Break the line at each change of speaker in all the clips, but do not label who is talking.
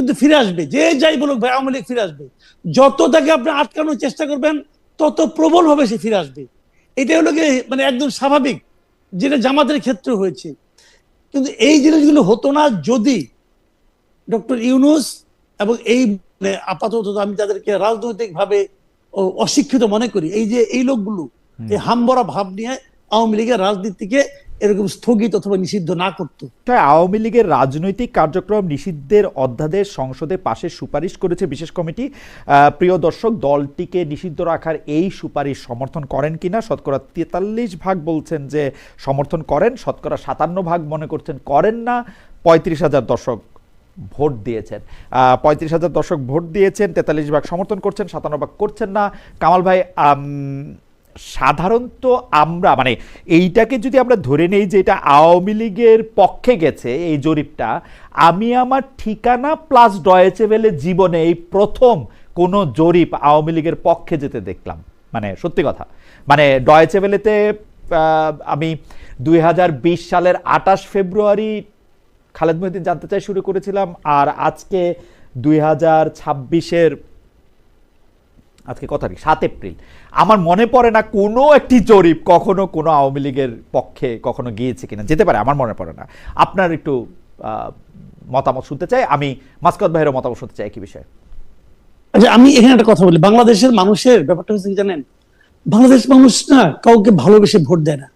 কিন্তু ফিরে আসবে, যে যাই বলুক ভাই আওয়ামী লীগ ফিরে আসবে। যত তাকে আপনি আটকানোর চেষ্টা করবেন তত প্রবল হবে সে ফিরে আসবে। এটা হলো কি মানে একদম স্বাভাবিক, যেটা জামাতের ক্ষেত্রে হয়েছে। কিন্তু এই জিনিসগুলো হতো না যদি ডক্টর ইউনূস এবং এই মানে আপাতত আমি তাদেরকে রাজনৈতিক ভাবে অশিক্ষিত মনে করি, এই যে এই লোকগুলো এই হামবরা ভাব নিয়ে আওয়ামী লীগের রাজনীতিকে এরকম স্থগিত অথবা নিষিদ্ধ না করতো।
আওয়ামী লীগের রাজনৈতিক কার্যক্রম নিষিদ্ধের অধ্যাদেশ সংসদে পাশের সুপারিশ করেছে বিশেষ কমিটি। প্রিয় দর্শক, দলটিকে নিষিদ্ধ রাখার এই সুপারিশ সমর্থন করেন কিনা? শতকরা 43% বলছেন যে সমর্থন করেন, শতকরা 57% মনে করছেন করেন না। 35,000 দর্শক ভোট দিয়েছেন, 35,000 দর্শক ভোট দিয়েছেন, 43% সমর্থন করছেন, 57% করছেন না। কামাল ভাই, সাধারণত আমরা মানে এইটাকে যদি আমরা ধরে নেই যে এটা আওয়ামী লীগের পক্ষে গেছে এই জরিপটা, আমি আমার ঠিকানা প্লাস ডয়েচে ভেলে জীবনে এই প্রথম কোন জরিপ আওয়ামী লীগের পক্ষে যেতে দেখলাম। মানে সত্যি কথা, মানে ডয়েচে ভেলেতে আমি 2020 সালের 28 ফেব্রুয়ারি খালেদ মহিউদ্দিন জানতে চাই শুরু করেছিলাম, আর আজকে 2026-এর আজকে কত তারিখ, 7 এপ্রিল। আমার মনে পড়ে না কোনো একটি জরিপ কখনো কোনো আওয়ামী লীগের পক্ষে কখনো গিয়েছে কিনা, যেতে পারে, আমার মনে পড়ে না। আপনার একটু মতামত শুনতে চাই, আমি মাসকাত ভাইয়ের মতামত শুনতে চাই কি বিষয়ে।
আচ্ছা, আমি এখানে একটা কথা বলি। বাংলাদেশের মানুষের ব্যাপারটা হচ্ছে কি জানেন, বাংলাদেশ মানুষ না কাউকে ভালোবেসে ভোট দেয় না।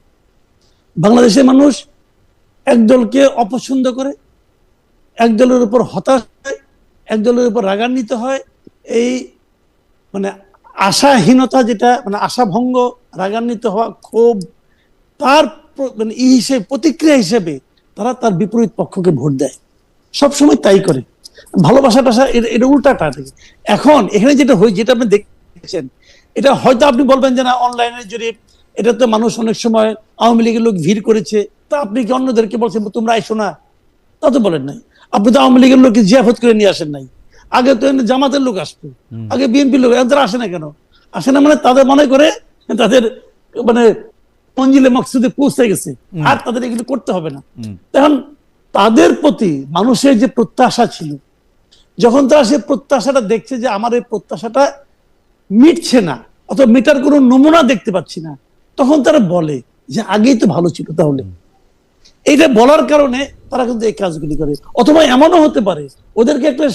বাংলাদেশের মানুষ এক দলকে অপছন্দ করে, এক দলের উপর হতাশ হয়, এক দলের উপর রাগান্বিত হয়। এই মানে আশাহীনতা, যেটা মানে আশাভঙ্গ, রাগান্বিত হওয়া, ক্ষোভ, তার মানে হিসেবে প্রতিক্রিয়া হিসেবে তারা তার বিপরীত পক্ষকে ভোট দেয়, সবসময় তাই করে। ভালোবাসা টাসা এটা উল্টাটা। এখন এখানে যেটা হয়, যেটা আপনি দেখছেন, এটা হয়তো আপনি বলবেন যে না অনলাইনের জরিপ, এটা তো মানুষ অনেক সময় আওয়ামী লীগের লোক ভিড় করেছে, তা আপনি কি অন্যদেরকে বলছেন তোমরা আইসো না? তা তো বলেন নাই। আপনি তো আওয়ামী লীগের লোককে জিয়াফত করে নিয়ে আসেন নাই। আগে তো জামাতের লোক আসতো, আগে বিএনপির লোক, তারা আসে না কেন? আসে না মানে তাদের মনে করে তাদের মানে মঞ্জিলে মকসুদে পৌঁছে গেছে, আর তাদের এগুলো করতে হবে না। এখন তাদের প্রতি মানুষের যে প্রত্যাশা ছিল, যখন তারা সে প্রত্যাশাটা দেখছে যে আমার এই প্রত্যাশাটা মিটছে না অথবা মিটার কোনো নমুনা দেখতে পাচ্ছি না, তখন তারা বলে যে আগেই তো ভালো ছিল। তাহলে এইটা বলার কারণে তারা কিন্তু এই কাজগুলি করে। অথবা এমনও হতে পারে ওদেরকে একটা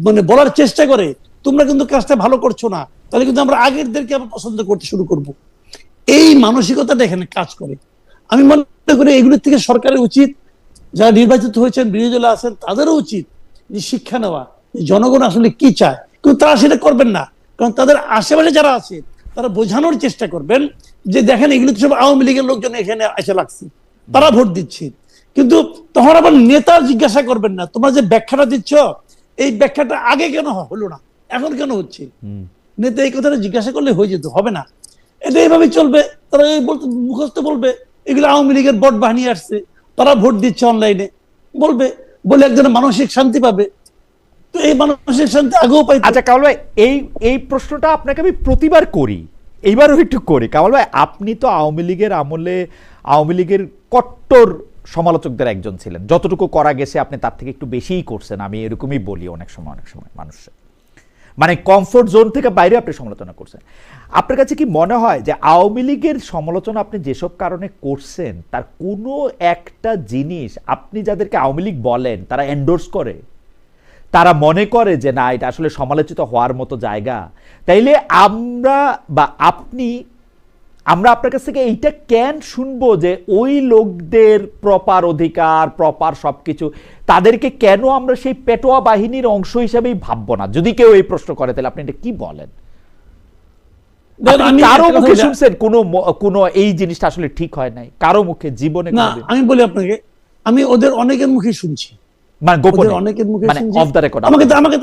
মানে বলার চেষ্টা করে তোমরা কিন্তু কাজটা ভালো করছো না, তাহলে কিন্তু আমরা আগেরদেরকে আবার পছন্দ করতে শুরু করব। এই মানসিকতাটা এখানে কাজ করে। আমি মনে করি এগুলোর থেকে সরকারের উচিত, যারা নির্বাচিত হয়েছেন, বিরোধী দলে আছেন, তাদেরও উচিত যে শিক্ষা নেওয়া, জনগণ আসলে কি চায়। কিন্তু তারা সেটা করবেন না, কারণ তাদের আশেপাশে যারা আছে তারা বোঝানোর চেষ্টা করবেন যে দেখেন এগুলো তো সব আওয়ামী লীগের লোকজন এখানে এসে লাগছে, তারা ভোট দিচ্ছে। কিন্তু তখন আবার নেতা জিজ্ঞাসা করবেন না তোমরা যে ব্যাখ্যাটা দিচ্ছ এই ব্যাখ্যাটা আগে কেন হলো না, এখন কেন হচ্ছে। নেতা এই কথাটা জিজ্ঞাসা করলে হয়ে যেত, হবে না। এটা এইভাবে চলবে, তারা এই বলতে মুখস্থ বলবে এগুলো আওয়ামী লীগের বট বাহিনী আসছে, তারা ভোট দিচ্ছে অনলাইনে, বলবে, বলে একজনের মানসিক শান্তি পাবে। তো এই মানসিক শান্তি আগেও পাই।
আচ্ছা কামাল ভাই, এই প্রশ্নটা আপনাকে আমি প্রতিবার করি, এইবারও একটু করি। কামাল ভাই, আপনি তো আওয়ামী লীগের আমলে আওয়ামী লীগের কট্টর সমালোচকদের একজন ছিলেন, যতটুকু করা গেছে আপনি তার থেকে একটু বেশিই করছেন, আমি এরকমই বলি অনেক সময় মানুষের মানে কমফোর্ট জোন থেকে বাইরে আপনি সমালোচনা করছেন। আপনার কাছে কি মনে হয় যে আওয়ামী লীগের সমালোচনা আপনি যেসব কারণে করছেন তার কোনো একটা জিনিস আপনি যাদেরকে আওয়ামী লীগ বলেন তারা এন্ডোর্স করে, তারা মনে করে যে না এটা আসলে সমালোচিত হওয়ার মতো জায়গা, তাইলে আমরা বা আমরা আপনার কাছ থেকে এইটা কেন শুনবো যে ওই লোকদের প্রপার অধিকার, প্রপার সবকিছু, তাদেরকে কেন আমরা সেই পেটোয়া বাহিনীর অংশ হিসেবেই ভাববো না? যদি কেউ এই প্রশ্ন করে তাহলে আপনি এটা কি বলেন? কারো মুখে শুনছেন কোনো এই জিনিসটা আসলে ঠিক হয় নাই কারো মুখে জীবনে?
না, আমি বলি আপনাকে, আমি ওদের অনেকের মুখে শুনছি,
মানে গোপনে,
অনেকের মুখে
মানে
শুনছি।
অফ দ্য রেকর্ড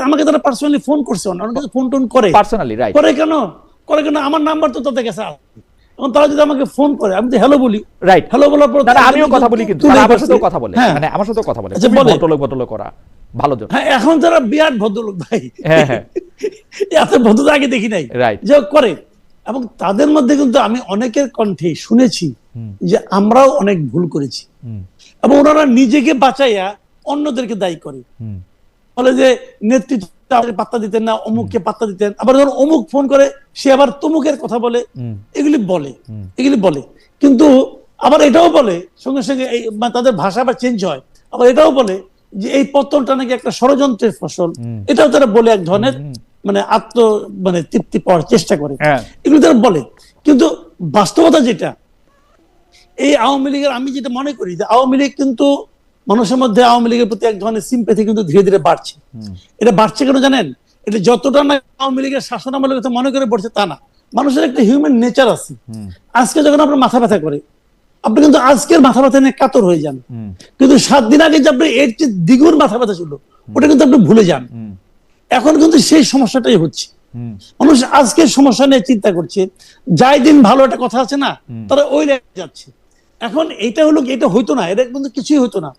আমাকে তারা পার্সোনালি ফোন করছে, অনেকে ফোন টোন করে
পার্সোনালি, রাইট?
করে কেন? আমার নাম্বার তো তাদের কাছে আছে। এখন তারা যদি আমাকে ফোন করে, আমি তো হ্যালো বলি,
রাইট?
হ্যালো বলার পর
আমিও কথা বলি, কিন্তু আমার সাথেও কথা বলে, মানে আমার সাথেও কথা বলে, ভদ্রলোক করা ভালো জন।
হ্যাঁ, এখন তারা বিরাট ভদ্রলোক ভাই। হ্যাঁ হ্যাঁ, এত ভদ্রতা আগে দেখি নাই,
রাইট?
যে করে। এবং তাদের মধ্যে কিন্তু আমি অনেকের কণ্ঠে শুনেছি যে আমরাও অনেক ভুল করেছি, এবং ওনারা নিজেকে বাঁচাইয়া অন্যদেরকে দায়ী করে। বলে যে নেতৃত্ব আপনি পাত্তা দিতেন না, অমুককে পাত্তা দিতেন, আবার যখন অমুক ফোন করে সে আবার তমুকের কথা বলে, এগুলি বলে কিন্তু আবার এটাও বলে সঙ্গে সঙ্গে তাদের ভাষা আবার চেঞ্জ হয়, আবার এটাও বলে যে এই পতনটা নাকি একটা ষড়যন্ত্রের ফসল, এটাও তারা বলে এক ধরনের তৃপ্তি পাওয়ার চেষ্টা করে, এগুলো তারা বলে। কিন্তু বাস্তবতা যেটা, এই আওয়ামী লীগের, আমি যেটা মনে করি যে আওয়ামী লীগ কিন্তু মানুষের মধ্যে আওয়ামী লীগের প্রতি এক ধরনের সিম্প্যাথি কিন্তু ধীরে ধীরে বাড়ছে। এটা বাড়ছে কেন জানেন? এটা যতটা না আওয়ামী লীগের শাসন আমলের কথা মনে করে পড়ছে তা না, মানুষের একটা হিউম্যান নেচার আছে। আজকে যখন আপনার মাথা ব্যথা করে, আপনি কিন্তু আজকের মাথা ব্যথা নিয়ে কাতর হয়ে যান, কিন্তু 7 দিন আগে যে আপনি এর চেয়ে দ্বিগুণ মাথা ব্যথা ছিল ওটা কিন্তু আপনি ভুলে যান। এখন কিন্তু সেই সমস্যাটাই হচ্ছে, মানুষ আজকের সমস্যা নিয়ে চিন্তা করছে, যাই দিন ভালো একটা কথা আছে না, তারা ওই লাইনে যাচ্ছে। এখন এটা হলো, এটা হইতো না, এটা কিন্তু কিছুই হইতো না।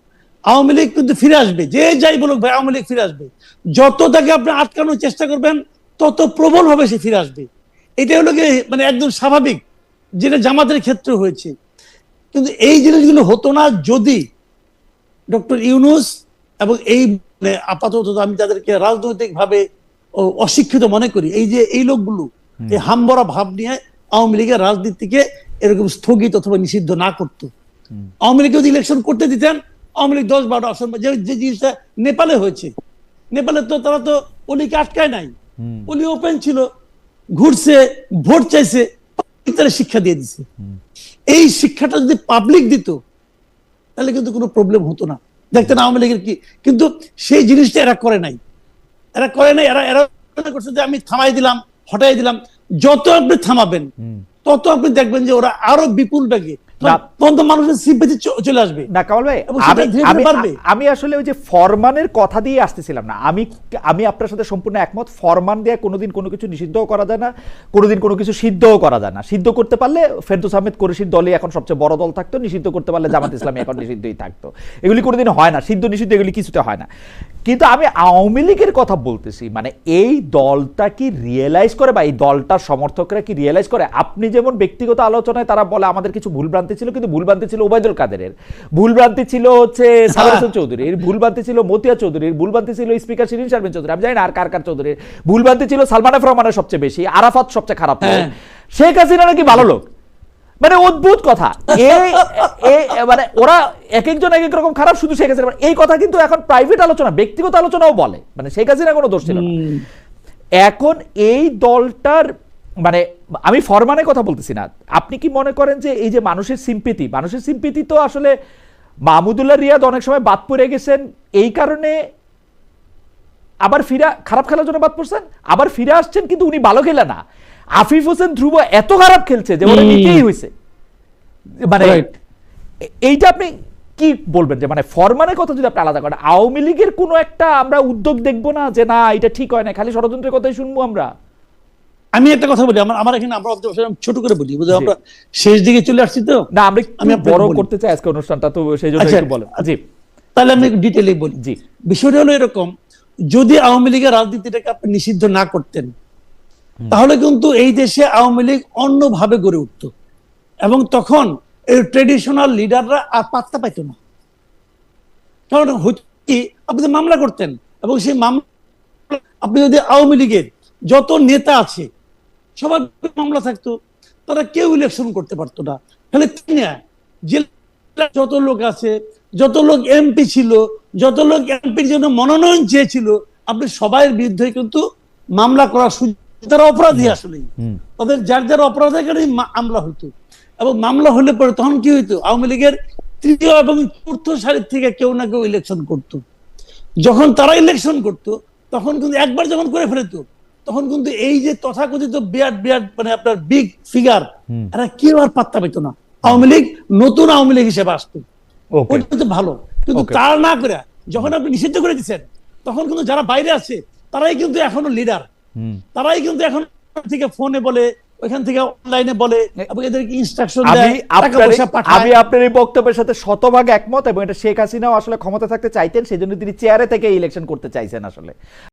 আওয়ামী লীগ কিন্তু ফিরে আসবে, যে যাই বলুক ভাই আওয়ামী লীগ ফিরে আসবে। যত তাকে আপনি আটকানোর চেষ্টা করবেন তত প্রবল হবে সে ফিরে আসবে। এটা হলো কি একদম স্বাভাবিক, যেটা জামাতের ক্ষেত্রে হয়েছে। কিন্তু এই জিনিসগুলো হতো না যদি ডক্টর ইউনূস এবং এই আপাতত আমি তাদেরকে রাজনৈতিক ভাবে অশিক্ষিত মনে করি, এই যে এই লোকগুলো এই হামবরা ভাব নিয়ে আওয়ামী লীগের রাজনীতিকে এরকম স্থগিত অথবা নিষিদ্ধ না করতো। আওয়ামী লীগ যদি ইলেকশন করতে দিতেন, আওয়ামী লীগ 10-12 আসন, যে জিনিসটা নেপালে হয়েছে, নেপালে তো তারা তো অলিকে আটকায় নাই, অলি ওপেন ছিল, ঘুরছে, ভোট চাইছে, তারা শিক্ষা দিয়ে দিছে। এই শিক্ষাটা যদি পাবলিক দিত তাহলে কিন্তু কোনো প্রবলেম হতো না, দেখতেন আওয়ামী লীগের কি। কিন্তু সেই জিনিসটা এরা করে নাই, এরা করছে যে আমি থামাই দিলাম, হটাই দিলাম। যত আপনি থামাবেন তত আপনি দেখবেন যে ওরা আরো বিপুল বেগে মানুষের সিম্প্যাথি চলে আসবে।
না কামাল ভাই, আমি আসলে ওই যে ফরমানের কথা দিয়ে আসতেছিলাম না, আমি আপনার সাথে সম্পূর্ণ একমত। ফরমান দিয়ে কোনোদিন কোনো কিছু নিষিদ্ধও করা যায় না, কোনোদিন কোনো কিছু সিদ্ধও করা যায় না। সিদ্ধ করতে পারলে ফেরদৌস আহমেদ কুরেশির দলই এখন সবচেয়ে বড় দল থাকতো, নিষিদ্ধ করতে পারলে জামাত ইসলামী এখন নিষিদ্ধই থাকতো। এগুলি কোনোদিন হয় না, সিদ্ধ নিষিদ্ধ এগুলি কিছুতে হয় না। কিন্তু আমি আওয়ামী লীগের কথা বলতেছি, এই দলটা কি রিয়েলাইজ করে, বা এই দলটার সমর্থকরা কি রিয়েলাইজ করে? আপনি যেমন ব্যক্তিগত আলোচনায় তারা বলে আমাদের কিছু ভুলভ্রান্তি ছিল, কিন্তু ভুলভ্রান্তি ছিল ওবায়দুল কাদেরের, ভুলভ্রান্তি ছিল হচ্ছে সাবের হোসেন চৌধুরীর, ভুলভ্রান্তি ছিল মতিয়া চৌধুরীর, ভুলভ্রান্তি ছিল স্পিকার শিরিন শারমিন চৌধুরী, আমি জানি না আর কার চৌধুরীর, ভুলভ্রান্তি ছিল সালমান এফ রহমানের সবচেয়ে বেশি, আরাফাত সবচেয়ে খারাপ, শেখ হাসিনা নাকি ভালো লোক। অদ্ভুত কথা, ওরা এক একজন এক এক রকম খারাপ, শুধু শেখ হাসিনা এই কথা কিন্তু এখন প্রাইভেট আলোচনা, ব্যক্তিগত আলোচনাও বলে, শেখ হাসিনা কোনো দোষ ছিল না। এখন এই দলটার আমি ফরমানের কথা বলতেছি না, আপনি কি মনে করেন যে এই যে মানুষের সিম্পেথি তো আসলে মাহমুদুল্লাহ রিয়াদ অনেক সময় বাদ পড়ে গেছেন, এই কারণে আবার খারাপ খেলার জন্য বাদ পড়ছেন, আবার ফিরে আসছেন, কিন্তু উনি ভালো খেলে না। আফিফ হোসেন ধ্রুব এত খারাপ খেলছে যে ওরা নিতেই হয়েছে। এইটা আপনি কি বলবেন যে ফরমানের কথা যদি আপনি আলাদা করেন, আওয়ামী লীগের কোনো একটা আমরা উদ্যোগ দেখবো না যে না এটা ঠিক হয় না, খালি ষড়যন্ত্রের কথাই শুনবো আমরা?
আমি একটা কথা বলি, আমার এখানে আমরা ছোট করে বলি, বুঝলি আমরা শেষ দিকে চলে আসছি তো, না
আমি বড় করতে চাই আজকে অনুষ্ঠানটা, তো সেই জন্য একটু বলেন। জি,
তাহলে আমি ডিটেইলে বলি। জি, বিষয়টা হলো এরকম, যদি আওয়ামী লীগের রাজনীতিটাকে আপনি নিষিদ্ধ না করতেন তাহলে কিন্তু এই দেশে আওয়ামী লীগ অন্যভাবে গড়ে উঠতো, এবং তখন এই ট্রেডিশনাল লিডাররা আর পাত্তা পাইতো না। কারণ হয়তো কি আপনি মামলা করতেন, এবং সেই মামলা আপনি যদি আওয়ামী লীগের যত নেতা আছে সবার মামলা থাকতো, তারা কেউ ইলেকশন করতে পারতো না। তাহলে যত লোক আছে, যত লোক এমপি ছিল, যত লোক এমপির জন্য মনোনয়ন চেয়েছিল, আপনি সবাই বিরুদ্ধে কিন্তু মামলা করার সুযোগ, তারা অপরাধী, আসলে তাদের যার অপরাধের কারণে মামলা হইতো। এবং মামলা হলে পরে তখন কি হইতো, আওয়ামী লীগের তৃতীয় এবং চতুর্থ সারির থেকে কেউ না কেউ ইলেকশন করতো। যখন তারা ইলেকশন করতো তখন কিন্তু একবার যখন করে ফেলতো, তখন কিন্তু এই যে তথাকথিত বিরাট আপনার বিগ ফিগার, এরা কেউ আর পাত্তা পেত না। আওয়ামী লীগ নতুন আওয়ামী লীগ হিসেবে আসতো, ওইটা কিন্তু ভালো। কিন্তু তার না করে যখন আপনি নিষিদ্ধ করে দিচ্ছেন, তখন কিন্তু যারা বাইরে আছে তারাই কিন্তু এখনো লিডার, তারাই কিন্তু এখন থেকে ফোনে বলে, ওইখান থেকে অনলাইনে বলে, এবং এদেরকে ইনস্ট্রাকশন দেয়, টাকা পয়সা পাঠায়।
আমি আপনার এই বক্তব্যের সাথে শতভাগ একমত, এবং এটা শেখ হাসিনাও আসলে ক্ষমতা থাকতে চাইতেন, সেজন্য তিনি চেয়ারে থেকে ইলেকশন করতে চাইছেন আসলে।